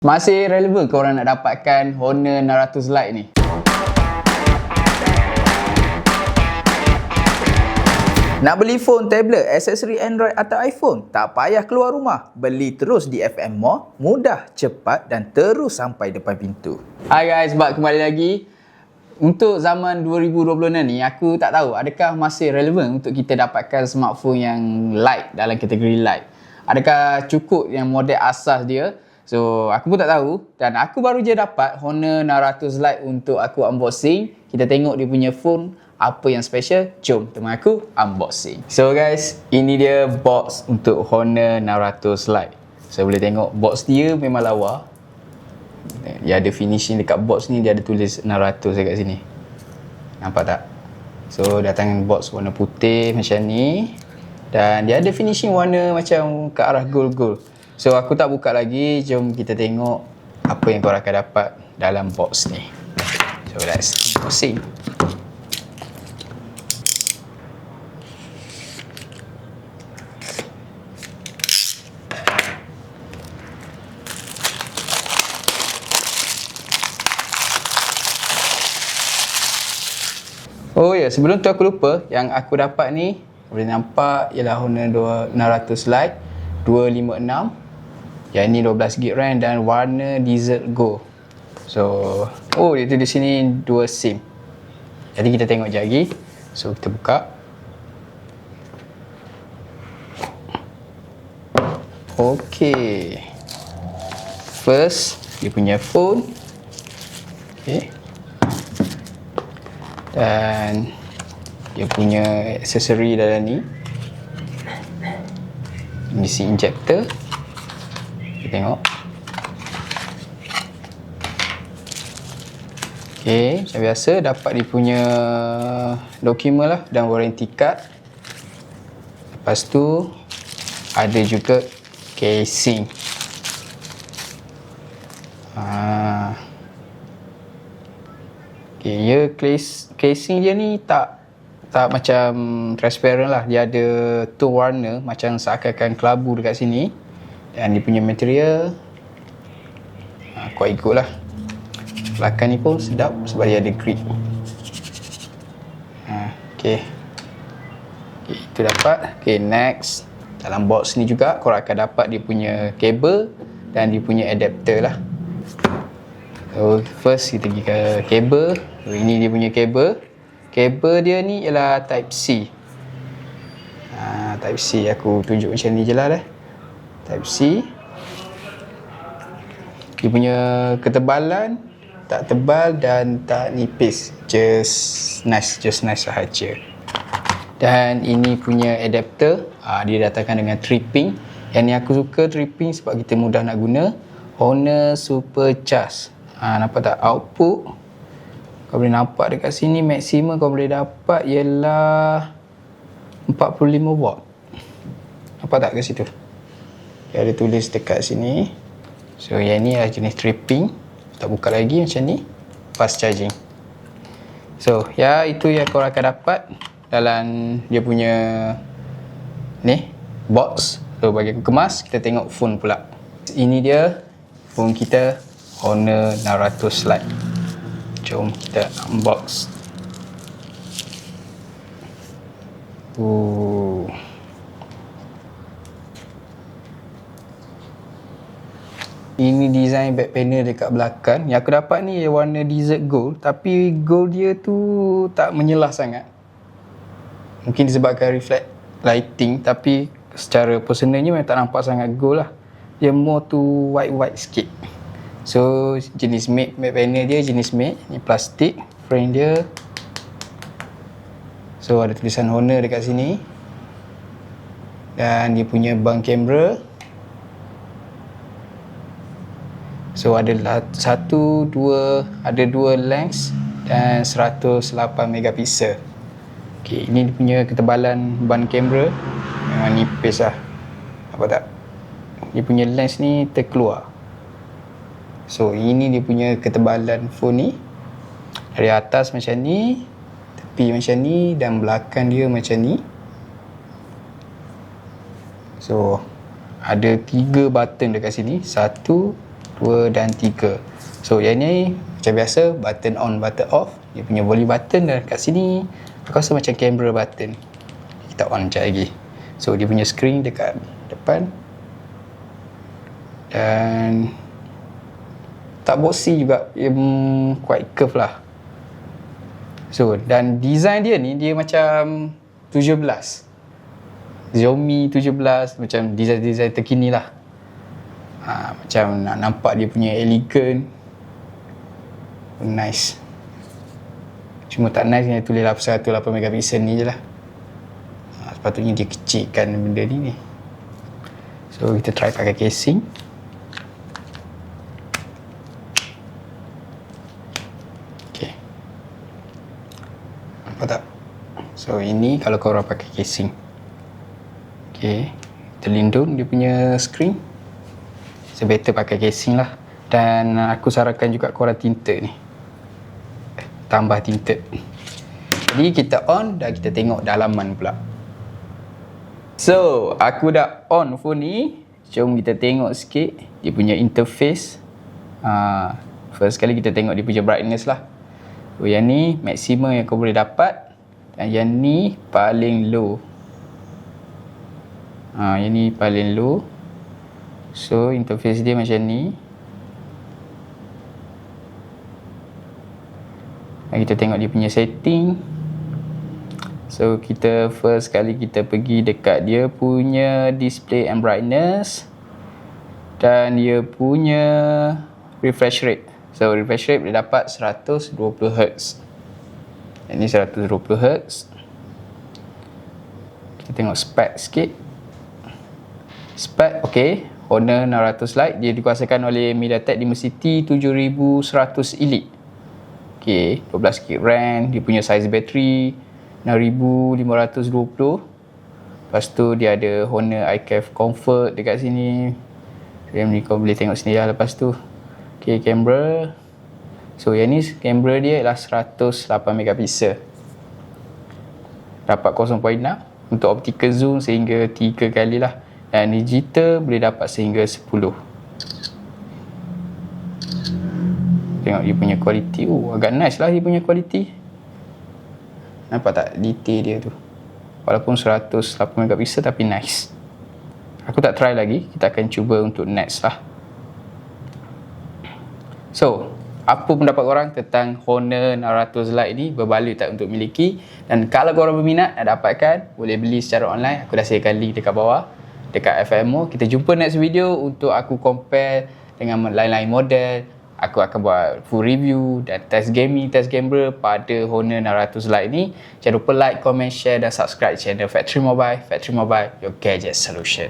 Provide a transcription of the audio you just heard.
Masih relevan ke orang nak dapatkan Honor 600 Lite ni? Nak beli phone, tablet, aksesori Android atau iPhone? Tak payah keluar rumah. Beli terus di FM Mall. Mudah, cepat dan terus sampai depan pintu. Hai guys, kembali lagi. Untuk zaman 2020 ni, aku tak tahu adakah masih relevan untuk kita dapatkan smartphone yang light dalam kategori light. Adakah cukup yang model asas dia? So, aku pun tak tahu. Dan aku baru je dapat Honor 600 Lite untuk aku unboxing. Kita tengok dia punya phone, apa yang special. Jom teman aku unboxing. So guys, ini dia box untuk Honor 600 Lite. So, boleh tengok box dia memang lawa. Dia ada finishing dekat box ni, dia ada tulis 600 dekat sini. Nampak tak? So, datang box warna putih macam ni. Dan dia ada finishing warna macam ke arah gold-gold. So, aku tak buka lagi. Jom kita tengok apa yang korang akan dapat dalam box ni. So, let's unboxing. Oh ya, sebelum tu aku lupa, yang aku dapat ni boleh nampak ialah Honor 600 Lite 256. Yang ni 12GB RAM dan warna Desert Gold. So, dia tulis sini 2 SIM. Jadi kita tengok je lagi. So, kita buka. Okay. First, dia punya phone. Okay. Dan dia punya aksesori dalam ni. Ini si injector. Kita tengok. Okay, macam biasa dapat dia punya dokumen lah dan warranty card. Lepas tu ada juga casing. Okay, casing dia ni tak macam transparent lah. Dia ada tone warna macam seakan-akan kelabu dekat sini. Dan dia punya material kuat ikut lah. Belakang ni pun sedap sebab dia ada grip. Okay, itu dapat. Okay, next. Dalam box ni juga korang akan dapat dia punya kabel dan dia punya adapter lah. So, first kita pergi ke kabel. So, ini dia punya kabel. Kabel dia ni ialah Type C. Type C, aku tunjuk macam ni je lah. Type C. Dia punya ketebalan tak tebal dan tak nipis. Just nice sahaja. Dan ini punya adapter. Dia datangkan dengan 3 pin. Yang ni aku suka 3 pin sebab kita mudah nak guna. Honor Super Charge. Nampak tak? Output kau boleh nampak dekat sini, maksimum kau boleh dapat ialah 45 watt. Nampak tak kat situ? Dia ada tulis dekat sini. So, yang ni adalah jenis tripping. Tak buka lagi macam ni. Fast charging. So, ya, itu yang korang akan dapat dalam dia punya ni, box. So, bagi aku kemas, kita tengok phone pula. Ini dia phone kita, Honor 600 Lite. Jom kita unbox. Ini design back panel dekat belakang. Yang aku dapat ni warna desert gold, tapi gold dia tu tak menyelah sangat. Mungkin disebabkan reflect lighting, tapi secara personalnya memang tak nampak sangat gold lah. Dia more to white sikit. So, jenis matte back panel dia jenis matte. Ni plastik. Frame dia. So, ada tulisan Honor dekat sini. Dan dia punya bang kamera. So, ada dua lens dan 108 megapiksel. Okay, ini dia punya ketebalan ban kamera. Memang nipis lah. Apa tak? Dia punya lens ni terkeluar. So, ini dia punya ketebalan phone ni. Dari atas macam ni, tepi macam ni dan belakang dia macam ni. So, ada 3 button dekat sini. 1, 2 dan 3. So yang ni macam biasa, button on, button off. Dia punya volume button dan kat sini aku rasa macam camera button. Kita on sekejap lagi. So dia punya screen dekat depan. Dan tak boxy juga, dia quite curve lah. So dan design dia ni, dia macam 17, Xiaomi 17, macam design-design terkini lah. Macam nak nampak dia punya elegant, nice. Cuma tak nice yang tulis 108 megapiksel ni je lah. Sepatutnya dia kecilkan benda ni. So kita try pakai casing. Okay, nampak tak? So ini kalau korang pakai casing. Okay, terlindung dia punya screen. So better pakai casing lah. Dan aku sarankan juga korang tinted ni, tambah tinted. Jadi kita on dan kita tengok dalaman pula. So aku dah on phone ni. Jom kita tengok sikit dia punya interface. First kali kita tengok dia punya brightness lah. So yang ni maksimum yang kau boleh dapat, dan yang ni paling low. Yang ni paling low. So interface dia macam ni. Dan kita tengok dia punya setting. So kita first kali kita pergi dekat dia punya display and brightness, dan dia punya refresh rate. So refresh rate dia dapat 120Hz. Ini 120Hz. Kita tengok spek sikit. Spek okey. Honor 600 Lite dia dikuasakan oleh MediaTek Dimensity 7100 Elite. Okey, 12GB RAM, dia punya size bateri 6520. Lepas tu dia ada Honor iCafe Comfort dekat sini. Yang ni kau boleh tengok sini lah lepas tu. Okay, kamera. So yang ni kamera dia ialah 108 megapiksel. Dapat 0.6 untuk optical zoom sehingga 3 kali lah. Dan digital boleh dapat sehingga 10. Tengok dia punya kualiti. Agak nice lah dia punya kualiti. Nampak tak detail dia tu? Walaupun 108 megapiksel tapi nice. Aku tak try lagi. Kita akan cuba untuk next lah. So, apa pendapat korang tentang Honor 600 Lite ni? Berbaloi tak untuk miliki? Dan kalau korang berminat nak dapatkan, boleh beli secara online. Aku dah sediakan link dekat bawah, dekat FMO. Kita jumpa next video untuk aku compare dengan lain-lain model. Aku akan buat full review dan test gaming, test gamer pada Honor 600 Lite ni. Jangan lupa like, comment, share dan subscribe channel Factory Mobile. Factory Mobile, your gadget solution.